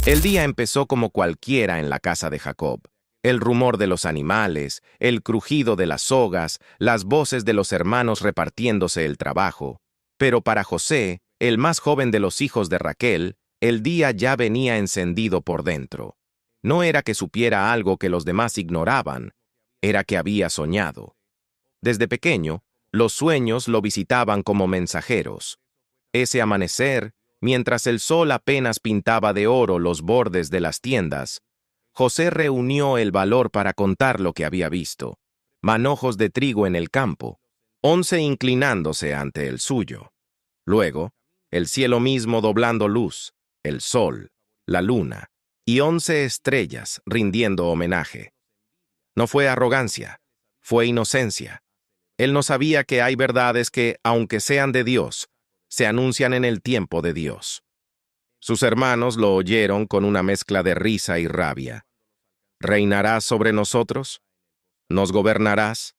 El día empezó como cualquiera en la casa de Jacob. El rumor de los animales, el crujido de las sogas, las voces de los hermanos repartiéndose el trabajo. Pero para José, el más joven de los hijos de Raquel, el día ya venía encendido por dentro. No era que supiera algo que los demás ignoraban, era que había soñado. Desde pequeño, los sueños lo visitaban como mensajeros. Ese amanecer, mientras el sol apenas pintaba de oro los bordes de las tiendas, José reunió el valor para contar lo que había visto. Manojos de trigo en el campo, 11 inclinándose ante el suyo. Luego, el cielo mismo doblando luz, el sol, la luna, y 11 estrellas rindiendo homenaje. No fue arrogancia, fue inocencia. Él no sabía que hay verdades que, aunque sean de Dios, se anuncian en el tiempo de Dios. Sus hermanos lo oyeron con una mezcla de risa y rabia. ¿Reinarás sobre nosotros? ¿Nos gobernarás?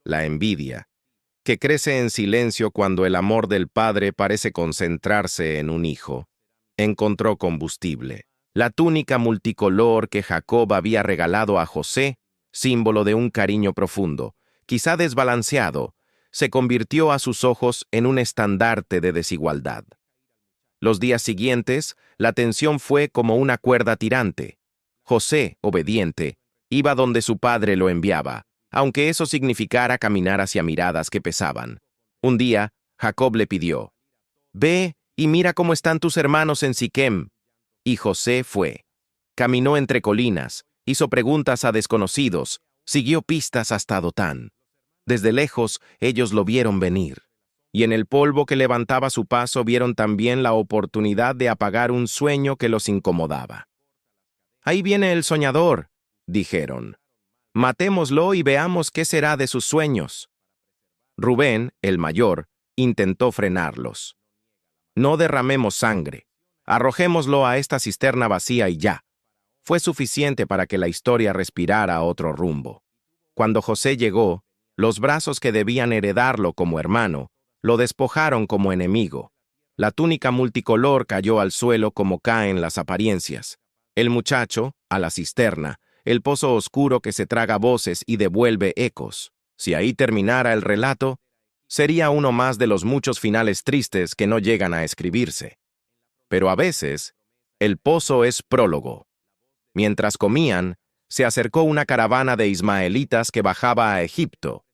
La envidia, que crece en silencio cuando el amor del padre parece concentrarse en un hijo, encontró combustible. La túnica multicolor que Jacob había regalado a José, símbolo de un cariño profundo, quizá desbalanceado, se convirtió a sus ojos en un estandarte de desigualdad. Los días siguientes, la tensión fue como una cuerda tirante. José, obediente, iba donde su padre lo enviaba, aunque eso significara caminar hacia miradas que pesaban. Un día, Jacob le pidió, «Ve y mira cómo están tus hermanos en Siquem». Y José fue. Caminó entre colinas, hizo preguntas a desconocidos, siguió pistas hasta Dotán. Desde lejos, ellos lo vieron venir. Y en el polvo que levantaba su paso vieron también la oportunidad de apagar un sueño que los incomodaba. «Ahí viene el soñador», dijeron. «Matémoslo y veamos qué será de sus sueños». Rubén, el mayor, intentó frenarlos. «No derramemos sangre. Arrojémoslo a esta cisterna vacía y ya». Fue suficiente para que la historia respirara otro rumbo. Cuando José llegó, los brazos que debían heredarlo como hermano, lo despojaron como enemigo. La túnica multicolor cayó al suelo como caen las apariencias. El muchacho, a la cisterna, el pozo oscuro que se traga voces y devuelve ecos. Si ahí terminara el relato, sería uno más de los muchos finales tristes que no llegan a escribirse. Pero a veces, el pozo es prólogo. Mientras comían, se acercó una caravana de ismaelitas que bajaba a Egipto.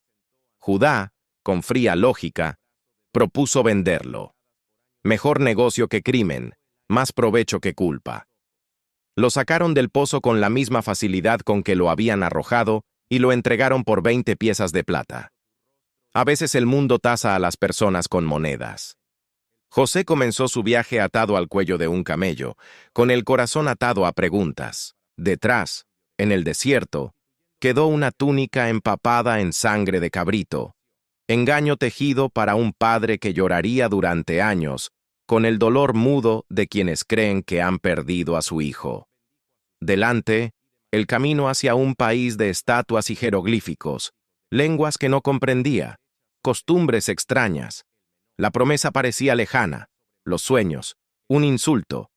Judá, con fría lógica, propuso venderlo. Mejor negocio que crimen, más provecho que culpa. Lo sacaron del pozo con la misma facilidad con que lo habían arrojado y lo entregaron por 20 piezas de plata. A veces el mundo tasa a las personas con monedas. José comenzó su viaje atado al cuello de un camello, con el corazón atado a preguntas. Detrás, en el desierto, quedó una túnica empapada en sangre de cabrito, engaño tejido para un padre que lloraría durante años, con el dolor mudo de quienes creen que han perdido a su hijo. Delante, el camino hacia un país de estatuas y jeroglíficos, lenguas que no comprendía, costumbres extrañas. La promesa parecía lejana, los sueños, un insulto.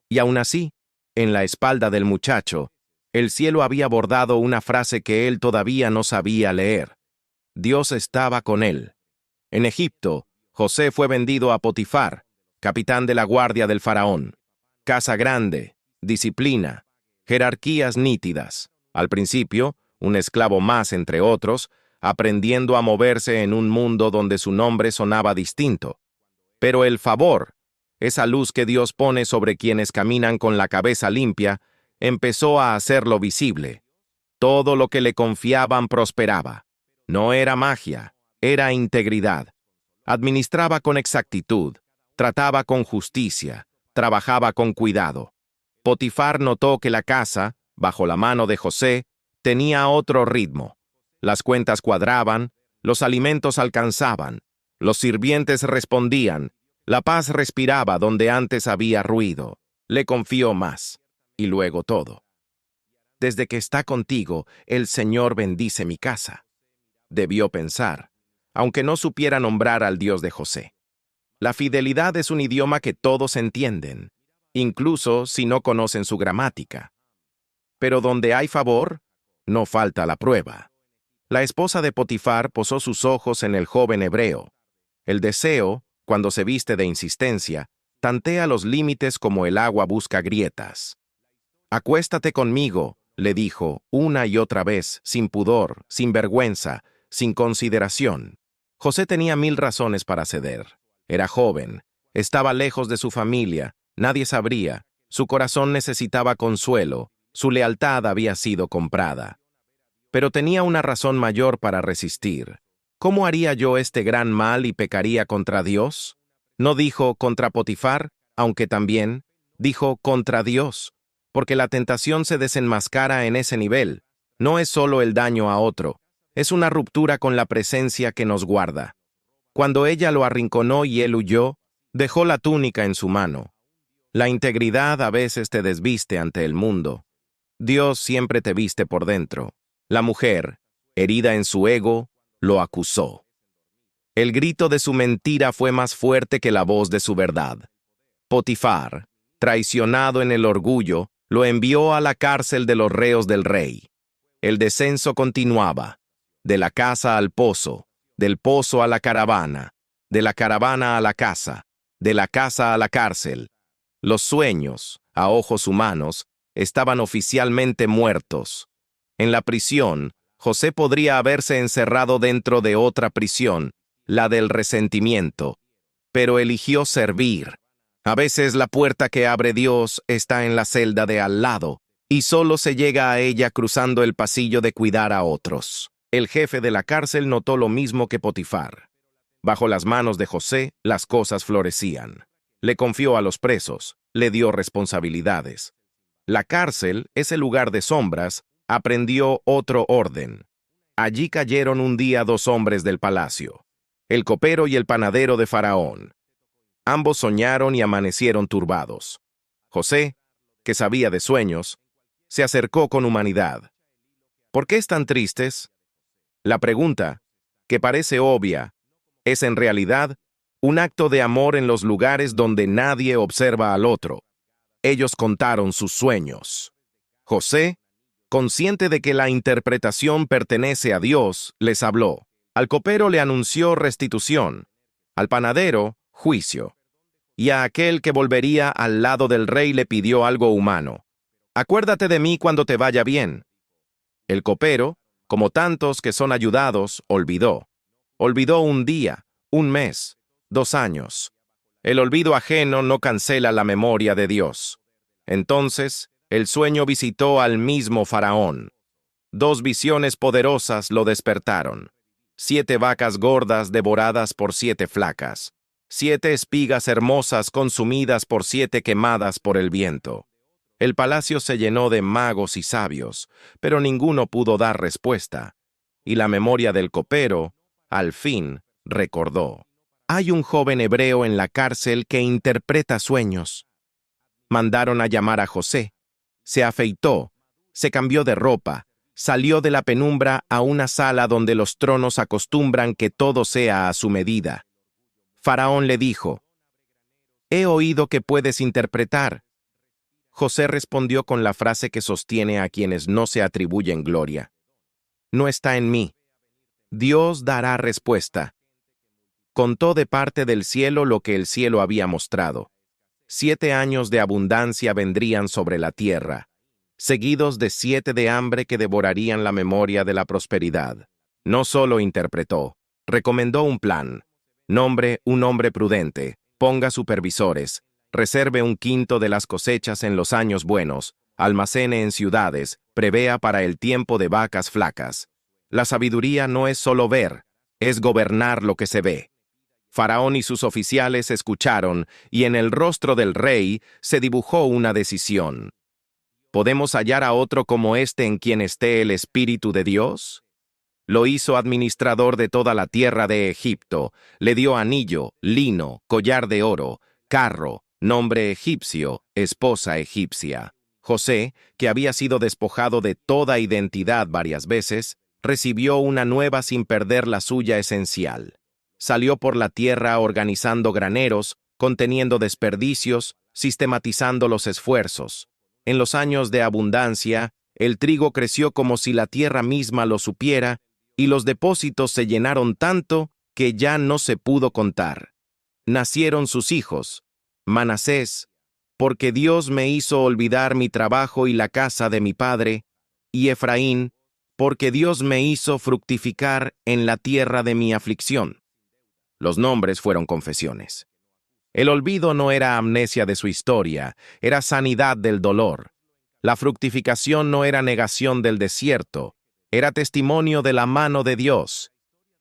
Y aún así, en la espalda del muchacho, el cielo había bordado una frase que él todavía no sabía leer. Dios estaba con él. En Egipto, José fue vendido a Potifar, capitán de la guardia del faraón. Casa grande, disciplina, jerarquías nítidas. Al principio, un esclavo más entre otros, aprendiendo a moverse en un mundo donde su nombre sonaba distinto. Pero el favor, esa luz que Dios pone sobre quienes caminan con la cabeza limpia, empezó a hacerlo visible. Todo lo que le confiaban prosperaba. No era magia, era integridad. Administraba con exactitud, trataba con justicia, trabajaba con cuidado. Potifar notó que la casa, bajo la mano de José, tenía otro ritmo. Las cuentas cuadraban, los alimentos alcanzaban, los sirvientes respondían, la paz respiraba donde antes había ruido. Le confió más, y luego todo. Desde que está contigo, el Señor bendice mi casa. Debió pensar, aunque no supiera nombrar al Dios de José. La fidelidad es un idioma que todos entienden. incluso si no conocen su gramática. Pero donde hay favor, no falta la prueba. La esposa de Potifar posó sus ojos en el joven hebreo. El deseo, cuando se viste de insistencia, tantea los límites como el agua busca grietas. «Acuéstate conmigo», le dijo una y otra vez, sin pudor, sin vergüenza, sin consideración. José tenía 1000 razones para ceder. Era joven, estaba lejos de su familia, nadie sabría, su corazón necesitaba consuelo, su lealtad había sido comprada. Pero tenía una razón mayor para resistir. ¿Cómo haría yo este gran mal y pecaría contra Dios? No dijo contra Potifar, aunque también dijo contra Dios, porque la tentación se desenmascara en ese nivel. No es solo el daño a otro, es una ruptura con la presencia que nos guarda. Cuando ella lo arrinconó y él huyó, dejó la túnica en su mano. La integridad a veces te desviste ante el mundo. Dios siempre te viste por dentro. La mujer, herida en su ego, lo acusó. El grito de su mentira fue más fuerte que la voz de su verdad. Potifar, traicionado en el orgullo, lo envió a la cárcel de los reos del rey. El descenso continuaba, de la casa al pozo, del pozo a la caravana, de la caravana a la casa, de la casa a la cárcel. Los sueños, a ojos humanos, estaban oficialmente muertos. En la prisión, José podría haberse encerrado dentro de otra prisión, la del resentimiento, pero eligió servir. A veces la puerta que abre Dios está en la celda de al lado, y solo se llega a ella cruzando el pasillo de cuidar a otros. El jefe de la cárcel notó lo mismo que Potifar. Bajo las manos de José, las cosas florecían. Le confió a los presos, le dio responsabilidades. La cárcel, ese lugar de sombras, aprendió otro orden. Allí cayeron un día 2 hombres del palacio, el copero y el panadero de Faraón. Ambos soñaron y amanecieron turbados. José, que sabía de sueños, se acercó con humanidad. ¿Por qué están tristes? La pregunta, que parece obvia, es en realidad un acto de amor en los lugares donde nadie observa al otro. Ellos contaron sus sueños. José, consciente de que la interpretación pertenece a Dios, les habló. Al copero le anunció restitución, al panadero, juicio, y a aquel que volvería al lado del rey le pidió algo humano. Acuérdate de mí cuando te vaya bien. El copero, como tantos que son ayudados, olvidó. Olvidó un día, un mes, 2 años. El olvido ajeno no cancela la memoria de Dios. Entonces, el sueño visitó al mismo Faraón. 2 visiones poderosas lo despertaron. 7 vacas gordas devoradas por 7 flacas. 7 espigas hermosas consumidas por 7 quemadas por el viento. El palacio se llenó de magos y sabios, pero ninguno pudo dar respuesta. Y la memoria del copero, al fin, recordó. Hay un joven hebreo en la cárcel que interpreta sueños. Mandaron a llamar a José. Se afeitó, se cambió de ropa, salió de la penumbra a una sala donde los tronos acostumbran que todo sea a su medida. Faraón le dijo, «He oído que puedes interpretar». José respondió con la frase que sostiene a quienes no se atribuyen gloria. «No está en mí. Dios dará respuesta». Contó de parte del cielo lo que el cielo había mostrado. 7 años de abundancia vendrían sobre la tierra, seguidos de 7 de hambre que devorarían la memoria de la prosperidad. No solo interpretó, recomendó un plan. Nombre un hombre prudente, ponga supervisores, reserve 1/5 de las cosechas en los años buenos, almacene en ciudades, prevea para el tiempo de vacas flacas. La sabiduría no es solo ver, es gobernar lo que se ve. Faraón y sus oficiales escucharon, y en el rostro del rey se dibujó una decisión. ¿Podemos hallar a otro como este en quien esté el Espíritu de Dios? Lo hizo administrador de toda la tierra de Egipto, le dio anillo, lino, collar de oro, carro, nombre egipcio, esposa egipcia. José, que había sido despojado de toda identidad varias veces, recibió una nueva sin perder la suya esencial. Salió por la tierra organizando graneros, conteniendo desperdicios, sistematizando los esfuerzos. En los años de abundancia, el trigo creció como si la tierra misma lo supiera, y los depósitos se llenaron tanto que ya no se pudo contar. Nacieron sus hijos, Manasés, porque Dios me hizo olvidar mi trabajo y la casa de mi padre, y Efraín, porque Dios me hizo fructificar en la tierra de mi aflicción. Los nombres fueron confesiones. El olvido no era amnesia de su historia, era sanidad del dolor. La fructificación no era negación del desierto, era testimonio de la mano de Dios.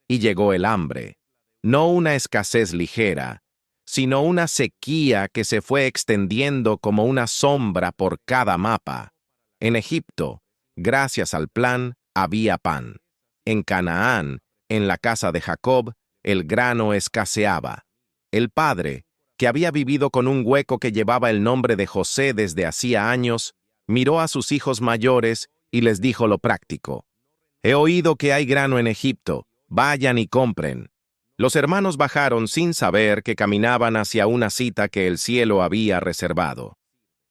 Y llegó el hambre, no una escasez ligera, sino una sequía que se fue extendiendo como una sombra por cada mapa. En Egipto, gracias al plan, había pan. En Canaán, en la casa de Jacob, el grano escaseaba. El padre, que había vivido con un hueco que llevaba el nombre de José desde hacía años, miró a sus hijos mayores y les dijo lo práctico. He oído que hay grano en Egipto, vayan y compren. Los hermanos bajaron sin saber que caminaban hacia una cita que el cielo había reservado.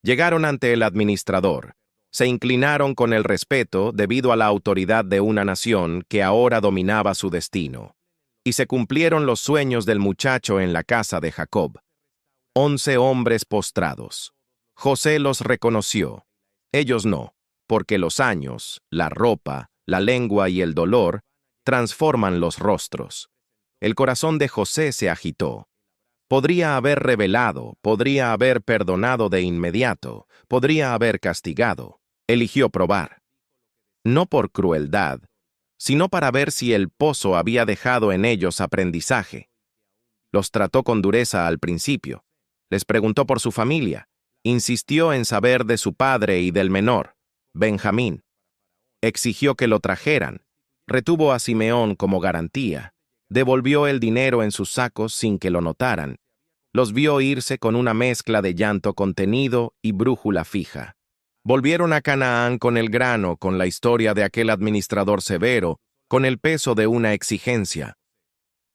Llegaron ante el administrador. Se inclinaron con el respeto debido a la autoridad de una nación que ahora dominaba su destino. Y se cumplieron los sueños del muchacho en la casa de Jacob. 11 hombres postrados. José los reconoció. Ellos no, porque los años, la ropa, la lengua y el dolor transforman los rostros. El corazón de José se agitó. Podría haber revelado, podría haber perdonado de inmediato, podría haber castigado. Eligió probar. No por crueldad, sino para ver si el pozo había dejado en ellos aprendizaje. Los trató con dureza al principio. Les preguntó por su familia. Insistió en saber de su padre y del menor, Benjamín. Exigió que lo trajeran. Retuvo a Simeón como garantía. Devolvió el dinero en sus sacos sin que lo notaran. Los vio irse con una mezcla de llanto contenido y brújula fija. Volvieron a Canaán con el grano, con la historia de aquel administrador severo, con el peso de una exigencia.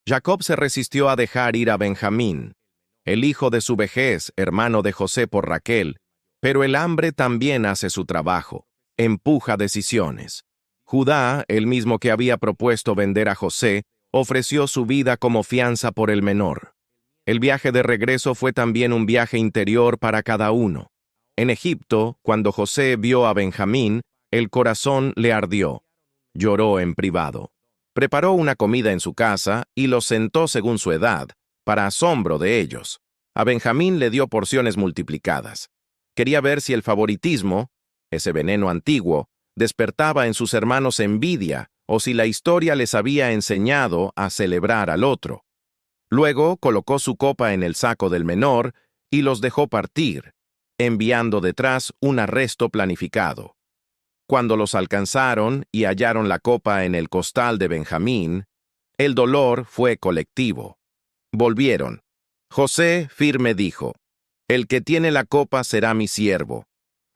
Jacob se resistió a dejar ir a Benjamín, el hijo de su vejez, hermano de José por Raquel, pero el hambre también hace su trabajo, empuja decisiones. Judá, el mismo que había propuesto vender a José, ofreció su vida como fianza por el menor. El viaje de regreso fue también un viaje interior para cada uno. En Egipto, cuando José vio a Benjamín, el corazón le ardió. Lloró en privado. Preparó una comida en su casa y los sentó según su edad, para asombro de ellos. A Benjamín le dio porciones multiplicadas. Quería ver si el favoritismo, ese veneno antiguo, despertaba en sus hermanos envidia o si la historia les había enseñado a celebrar al otro. Luego colocó su copa en el saco del menor y los dejó partir, enviando detrás un arresto planificado. Cuando los alcanzaron y hallaron la copa en el costal de Benjamín, el dolor fue colectivo. Volvieron. José firme dijo, «El que tiene la copa será mi siervo.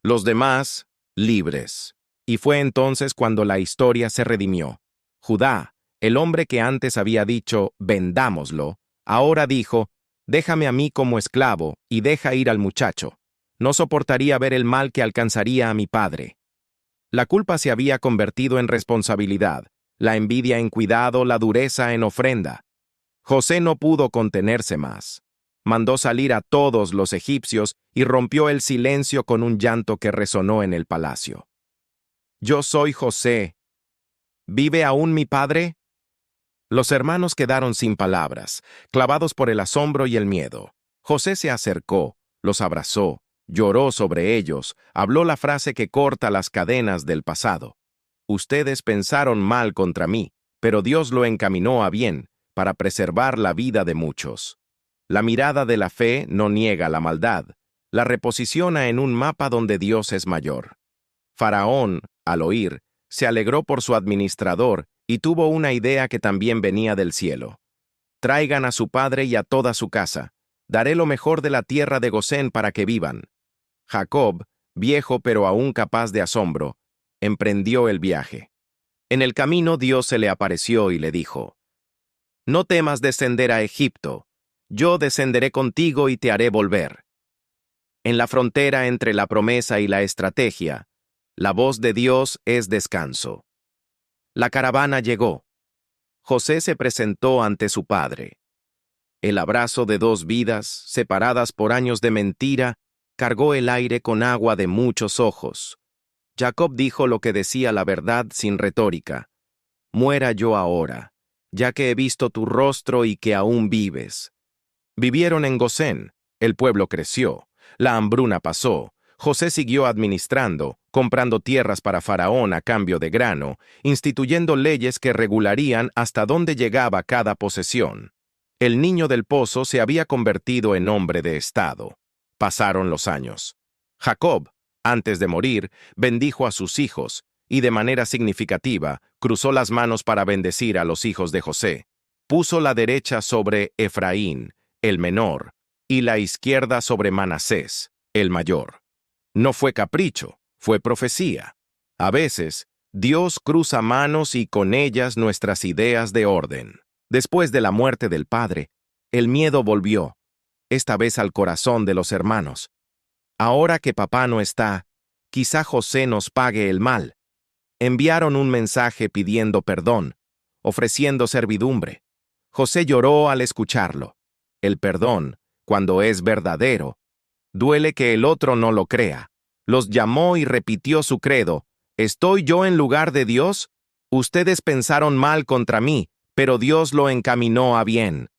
Los demás, libres». Y fue entonces cuando la historia se redimió. Judá, el hombre que antes había dicho, «vendámoslo», ahora dijo, «déjame a mí como esclavo y deja ir al muchacho. No soportaría ver el mal que alcanzaría a mi padre». La culpa se había convertido en responsabilidad, la envidia en cuidado, la dureza en ofrenda. José no pudo contenerse más. Mandó salir a todos los egipcios y rompió el silencio con un llanto que resonó en el palacio. «Yo soy José. ¿Vive aún mi padre?». Los hermanos quedaron sin palabras, clavados por el asombro y el miedo. José se acercó, los abrazó, lloró sobre ellos, habló la frase que corta las cadenas del pasado. «Ustedes pensaron mal contra mí, pero Dios lo encaminó a bien, para preservar la vida de muchos». La mirada de la fe no niega la maldad, la reposiciona en un mapa donde Dios es mayor. Faraón, al oír, se alegró por su administrador y tuvo una idea que también venía del cielo. «Traigan a su padre y a toda su casa. Daré lo mejor de la tierra de Gosén para que vivan». Jacob, viejo pero aún capaz de asombro, emprendió el viaje. En el camino Dios se le apareció y le dijo, «No temas descender a Egipto. Yo descenderé contigo y te haré volver». En la frontera entre la promesa y la estrategia, la voz de Dios es descanso. La caravana llegó. José se presentó ante su padre. El abrazo de dos vidas, separadas por años de mentira, cargó el aire con agua de muchos ojos. Jacob dijo lo que decía la verdad sin retórica. Muera yo ahora, ya que he visto tu rostro y que aún vives. Vivieron en Gosén, el pueblo creció, la hambruna pasó, José siguió administrando, comprando tierras para Faraón a cambio de grano, instituyendo leyes que regularían hasta dónde llegaba cada posesión. El niño del pozo se había convertido en hombre de Estado. Pasaron los años. Jacob, antes de morir, bendijo a sus hijos, y de manera significativa, cruzó las manos para bendecir a los hijos de José. Puso la derecha sobre Efraín, el menor, y la izquierda sobre Manasés, el mayor. No fue capricho, fue profecía. A veces, Dios cruza manos y con ellas nuestras ideas de orden. Después de la muerte del padre, el miedo volvió, esta vez al corazón de los hermanos. Ahora que papá no está, quizá José nos pague el mal. Enviaron un mensaje pidiendo perdón, ofreciendo servidumbre. José lloró al escucharlo. El perdón, cuando es verdadero, duele que el otro no lo crea. Los llamó y repitió su credo. ¿Estoy yo en lugar de Dios? Ustedes pensaron mal contra mí, pero Dios lo encaminó a bien.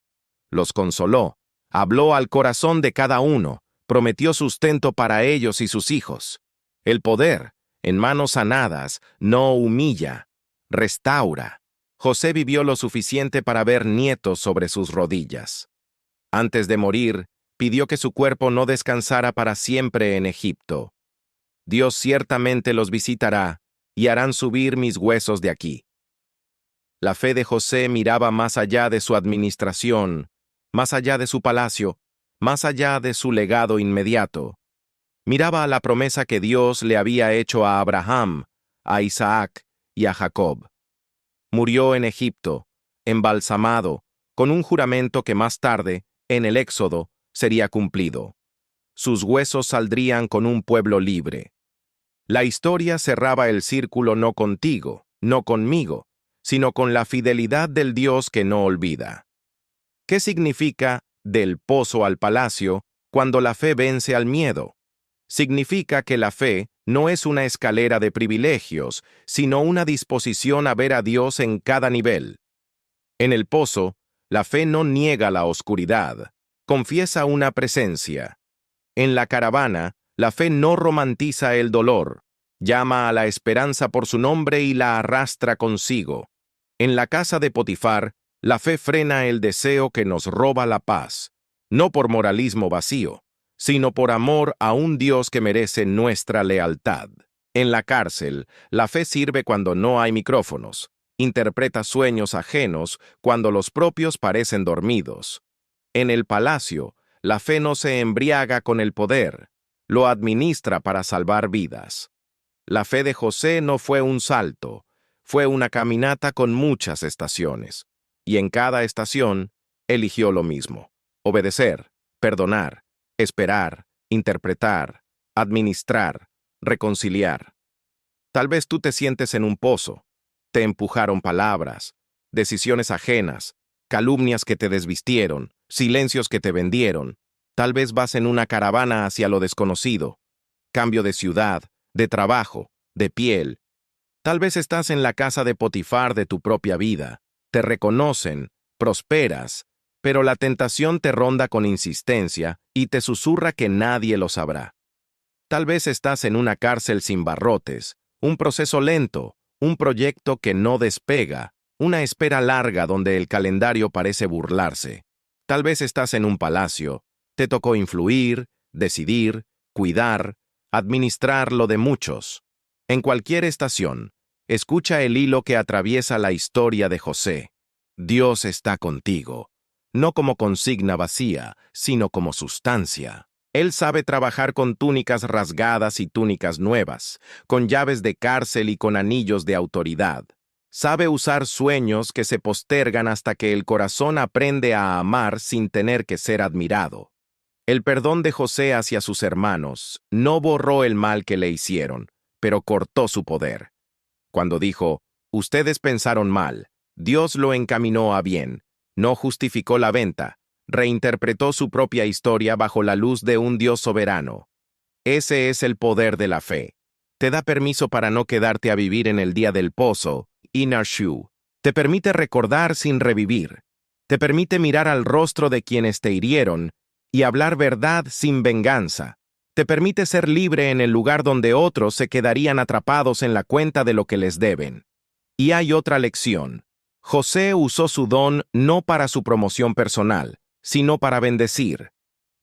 Los consoló, habló al corazón de cada uno, prometió sustento para ellos y sus hijos. El poder, en manos sanadas, no humilla, restaura. José vivió lo suficiente para ver nietos sobre sus rodillas. Antes de morir, pidió que su cuerpo no descansara para siempre en Egipto. Dios ciertamente los visitará y harán subir mis huesos de aquí. La fe de José miraba más allá de su administración, más allá de su palacio, más allá de su legado inmediato. Miraba a la promesa que Dios le había hecho a Abraham, a Isaac y a Jacob. Murió en Egipto, embalsamado, con un juramento que más tarde, en el Éxodo, sería cumplido. Sus huesos saldrían con un pueblo libre. La historia cerraba el círculo no contigo, no conmigo, sino con la fidelidad del Dios que no olvida. ¿Qué significa del pozo al palacio cuando la fe vence al miedo? Significa que la fe no es una escalera de privilegios, sino una disposición a ver a Dios en cada nivel. En el pozo, la fe no niega la oscuridad, confiesa una presencia. En la caravana, la fe no romantiza el dolor, llama a la esperanza por su nombre y la arrastra consigo. En la casa de Potifar, la fe frena el deseo que nos roba la paz, no por moralismo vacío, sino por amor a un Dios que merece nuestra lealtad. En la cárcel, la fe sirve cuando no hay micrófonos, interpreta sueños ajenos cuando los propios parecen dormidos. En el palacio, la fe no se embriaga con el poder, lo administra para salvar vidas. La fe de José no fue un salto, fue una caminata con muchas estaciones, y en cada estación eligió lo mismo: obedecer, perdonar, esperar, interpretar, administrar, reconciliar. Tal vez tú te sientes en un pozo, te empujaron palabras, decisiones ajenas, calumnias que te desvistieron, silencios que te vendieron. Tal vez vas en una caravana hacia lo desconocido, cambio de ciudad, de trabajo, de piel. Tal vez estás en la casa de Potifar de tu propia vida, te reconocen, prosperas, pero la tentación te ronda con insistencia y te susurra que nadie lo sabrá. Tal vez estás en una cárcel sin barrotes, un proceso lento, un proyecto que no despega, una espera larga donde el calendario parece burlarse. Tal vez estás en un palacio, te tocó influir, decidir, cuidar, administrar lo de muchos. En cualquier estación, escucha el hilo que atraviesa la historia de José. Dios está contigo, no como consigna vacía, sino como sustancia. Él sabe trabajar con túnicas rasgadas y túnicas nuevas, con llaves de cárcel y con anillos de autoridad. Sabe usar sueños que se postergan hasta que el corazón aprende a amar sin tener que ser admirado. El perdón de José hacia sus hermanos no borró el mal que le hicieron, pero cortó su poder. Cuando dijo, ustedes pensaron mal, Dios lo encaminó a bien, no justificó la venta, reinterpretó su propia historia bajo la luz de un Dios soberano. Ese es el poder de la fe. Te da permiso para no quedarte a vivir en el día del pozo, Inarshu. Te permite recordar sin revivir. Te permite mirar al rostro de quienes te hirieron y hablar verdad sin venganza. Te permite ser libre en el lugar donde otros se quedarían atrapados en la cuenta de lo que les deben. Y hay otra lección. José usó su don no para su promoción personal, sino para bendecir.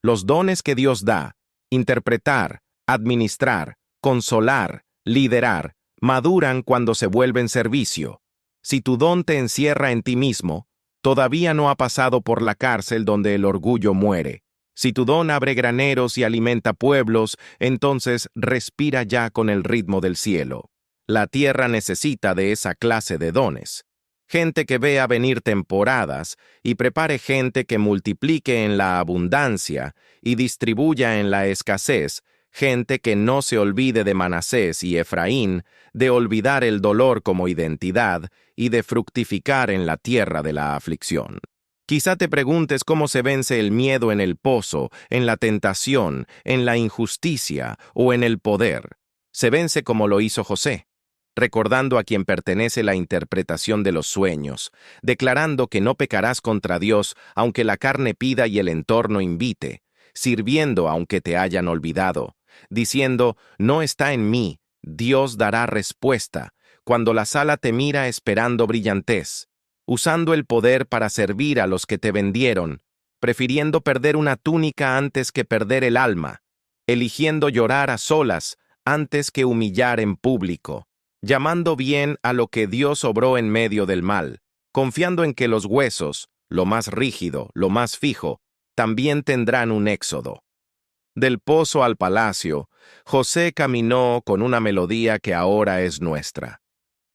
Los dones que Dios da, interpretar, administrar, consolar, liderar, maduran cuando se vuelven servicio. Si tu don te encierra en ti mismo, todavía no ha pasado por la cárcel donde el orgullo muere. Si tu don abre graneros y alimenta pueblos, entonces respira ya con el ritmo del cielo. La tierra necesita de esa clase de dones. Gente que vea venir temporadas y prepare gente que multiplique en la abundancia y distribuya en la escasez, gente que no se olvide de Manasés y Efraín, de olvidar el dolor como identidad y de fructificar en la tierra de la aflicción. Quizá te preguntes cómo se vence el miedo en el pozo, en la tentación, en la injusticia o en el poder. Se vence como lo hizo José, recordando a quien pertenece la interpretación de los sueños, declarando que no pecarás contra Dios aunque la carne pida y el entorno invite, sirviendo aunque te hayan olvidado, diciendo, no está en mí, Dios dará respuesta, cuando la sala te mira esperando brillantez, usando el poder para servir a los que te vendieron, prefiriendo perder una túnica antes que perder el alma, eligiendo llorar a solas antes que humillar en público, llamando bien a lo que Dios obró en medio del mal, confiando en que los huesos, lo más rígido, lo más fijo, también tendrán un éxodo. Del pozo al palacio, José caminó con una melodía que ahora es nuestra.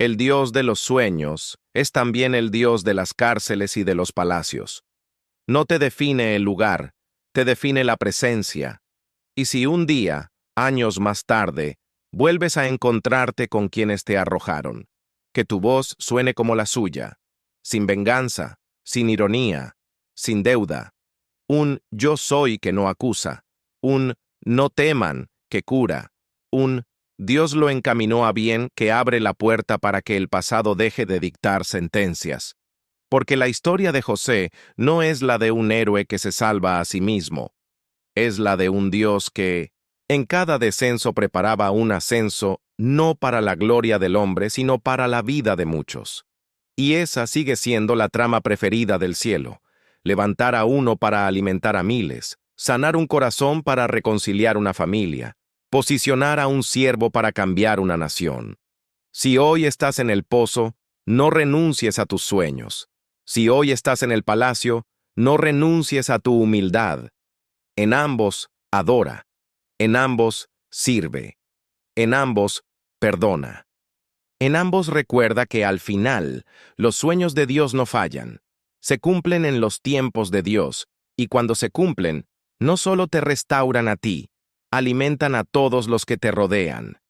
El Dios de los sueños es también el Dios de las cárceles y de los palacios. No te define el lugar, te define la presencia. Y si un día, años más tarde, vuelves a encontrarte con quienes te arrojaron, que tu voz suene como la suya, sin venganza, sin ironía, sin deuda. Un yo soy que no acusa, un no teman que cura, un Dios lo encaminó a bien que abre la puerta para que el pasado deje de dictar sentencias. Porque la historia de José no es la de un héroe que se salva a sí mismo, es la de un Dios que, en cada descenso preparaba un ascenso no para la gloria del hombre, sino para la vida de muchos. Y esa sigue siendo la trama preferida del cielo, levantar a uno para alimentar a miles, sanar un corazón para reconciliar una familia, posicionar a un siervo para cambiar una nación. Si hoy estás en el pozo, no renuncies a tus sueños. Si hoy estás en el palacio, no renuncies a tu humildad. En ambos, adora. En ambos, sirve. En ambos, perdona. En ambos recuerda que al final, los sueños de Dios no fallan. Se cumplen en los tiempos de Dios, y cuando se cumplen, no solo te restauran a ti, alimentan a todos los que te rodean.